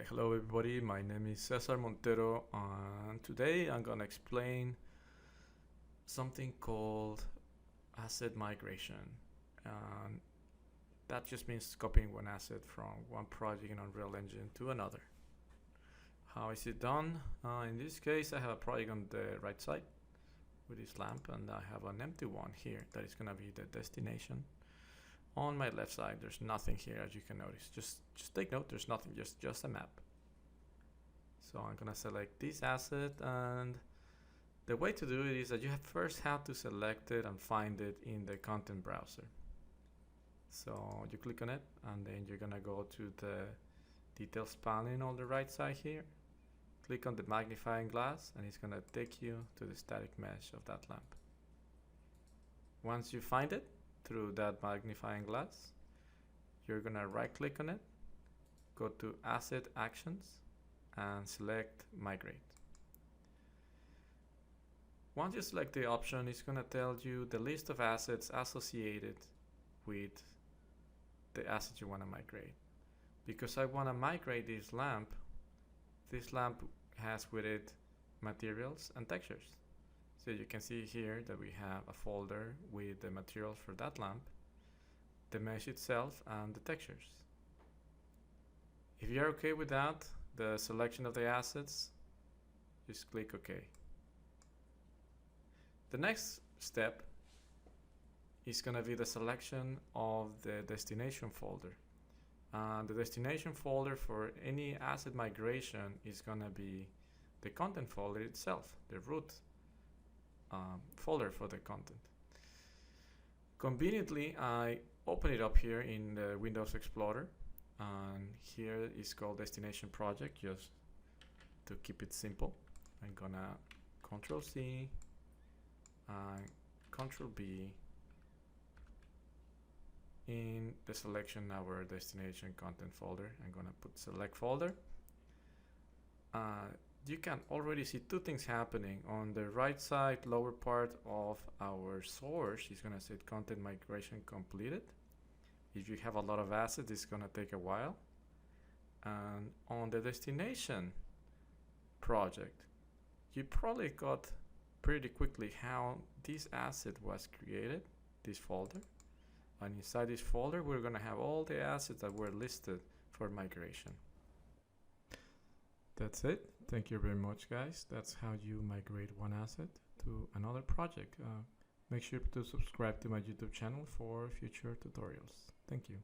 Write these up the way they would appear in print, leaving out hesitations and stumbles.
Hello everybody, my name is Cesar Montero and today I'm gonna explain something called asset migration, and that just means copying one asset from one project in Unreal Engine to another. How is it done? In this case I have a project on the right side with this lamp, and I have an empty one here that is gonna be the destination. On my left side there's nothing here, as you can notice. Just take note, there's nothing, just a map. So I'm gonna select this asset, and the way to do it is that you first have to select it and find it in the content browser. So you click on it and then you're gonna go to the details panel on the right side here. Click on the magnifying glass and it's gonna take you to the static mesh of that lamp. Once you find it through that magnifying glass, you're gonna right click on it, go to Asset Actions and select Migrate. Once you select the option, it's gonna tell you the list of assets associated with the asset you wanna migrate. Because I wanna migrate this lamp has with it materials and textures. So you can see here that we have a folder with the materials for that lamp, the mesh itself, and the textures. If you're okay with that, the selection of the assets, just click OK. The next step is going to be the selection of the destination folder. The destination folder for any asset migration is going to be the content folder itself, the root folder for the content. Conveniently, I open it up here in the Windows Explorer, and here is called Destination Project, just to keep it simple. I'm gonna Control C and Control B in the selection our destination content folder. I'm gonna put select folder. You can already see two things happening. On the right side lower part of our source is gonna say content migration completed. If you have a lot of assets, it's gonna take a while. And on the destination project, you probably got pretty quickly how this asset was created, this folder. And inside this folder, we're gonna have all the assets that were listed for migration. That's it. Thank you very much, guys. That's how you migrate one asset to another project. Make sure to subscribe to my YouTube channel for future tutorials. Thank you.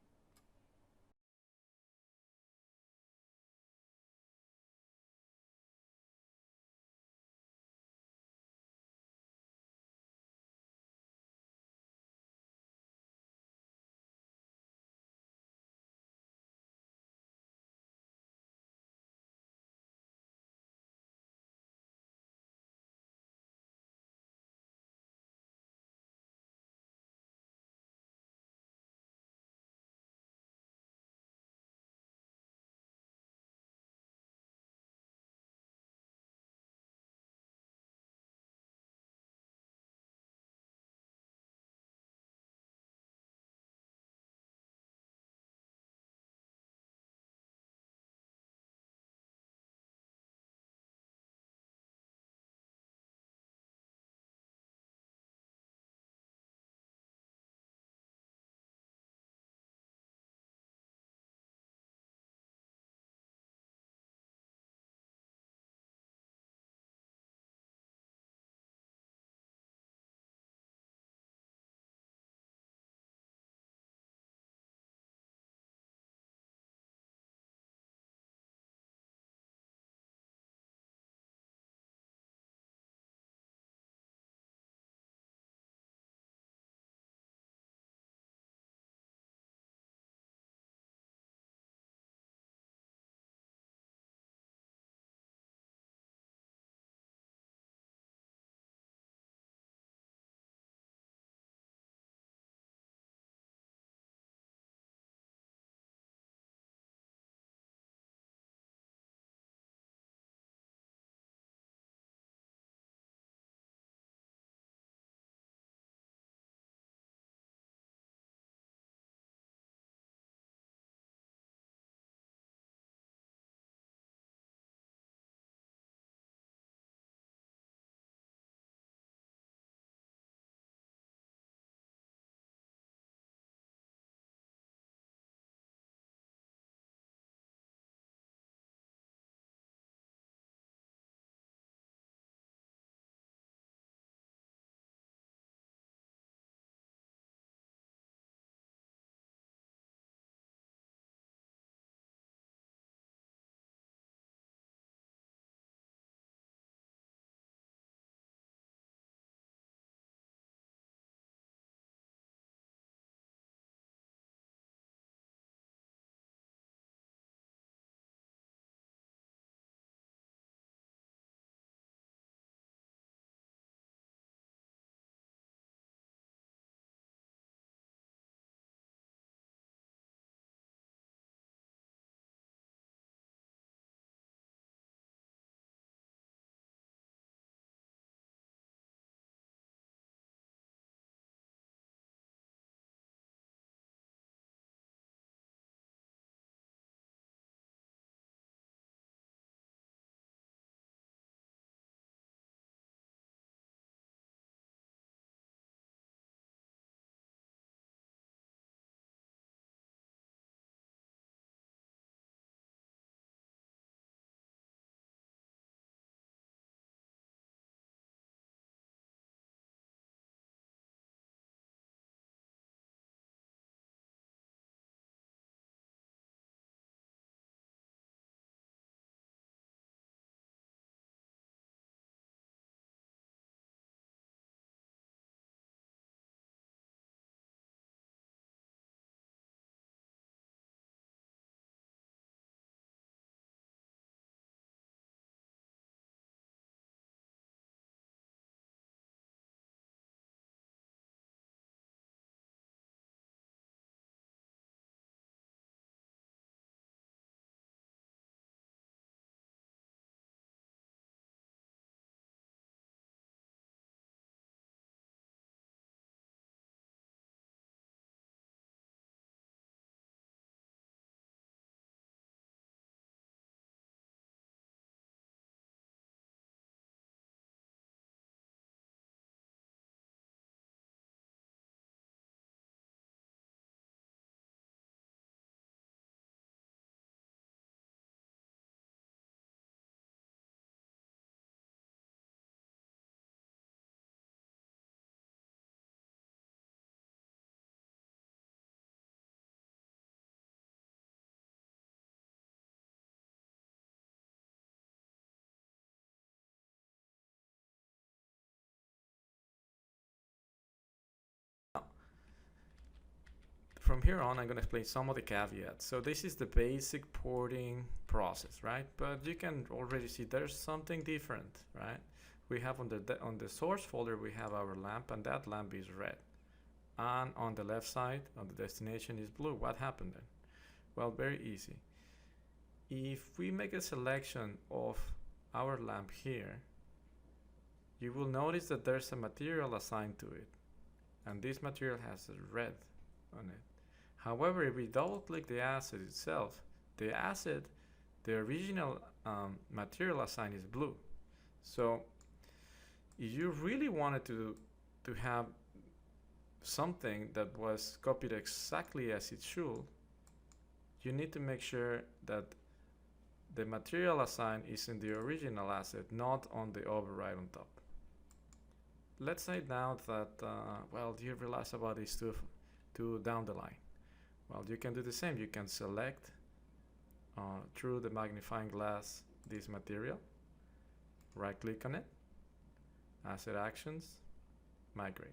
from here on, I'm going to explain some of the caveats. So this is the basic porting process, right? But you can already see there's something different, right? We have on the source folder, we have our lamp, and that lamp is red. And on the left side, on the destination is blue. What happened then? Well, very easy. If we make a selection of our lamp here, you will notice that there's a material assigned to it. And this material has a red on it. However, if we double click the asset itself, the original material assigned is blue. So if you really wanted to have something that was copied exactly as it should, you need to make sure that the material assigned is in the original asset, not on the override on top. Let's say now that, well, you realize about these two down the line. Well, you can do the same. You can select through the magnifying glass this material, right click on it, asset actions, migrate.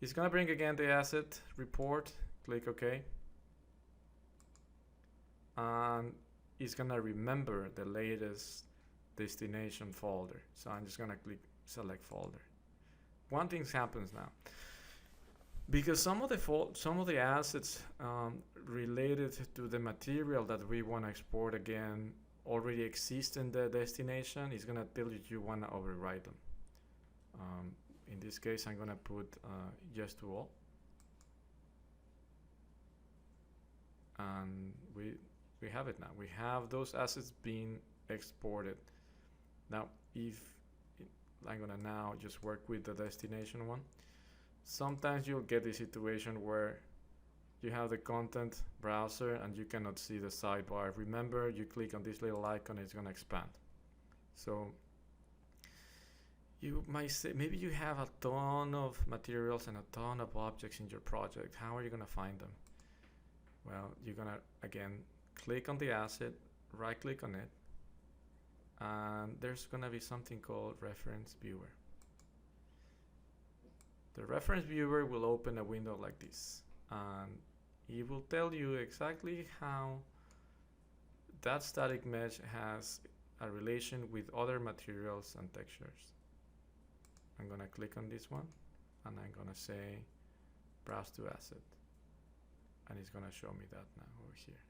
It's gonna bring again the asset report, click OK. And it's gonna remember the latest destination folder. So I'm just gonna click select folder. One thing happens now, because some of the assets related to the material that we want to export again already exist in the destination. It's gonna tell you want to override them. In this case, I'm gonna put yes to all, and we have it now. We have those assets being exported. Now, if I'm gonna now just work with the destination one, sometimes you'll get the situation where you have the content browser and you cannot see the sidebar. Remember, you click on this little icon, it's gonna expand. So you might say, maybe you have a ton of materials and a ton of objects in your project. How are you gonna find them? Well, you're gonna, again, click on the asset, right click on it, and there's gonna be something called reference viewer. The reference viewer will open a window like this, and it will tell you exactly how that static mesh has a relation with other materials and textures. I'm gonna click on this one, and I'm gonna say browse to asset, and it's gonna show me that now over here.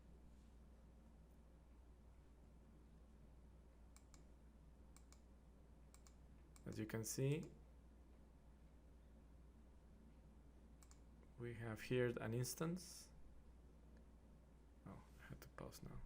As you can see, we have here an instance. Oh, I had to pause now.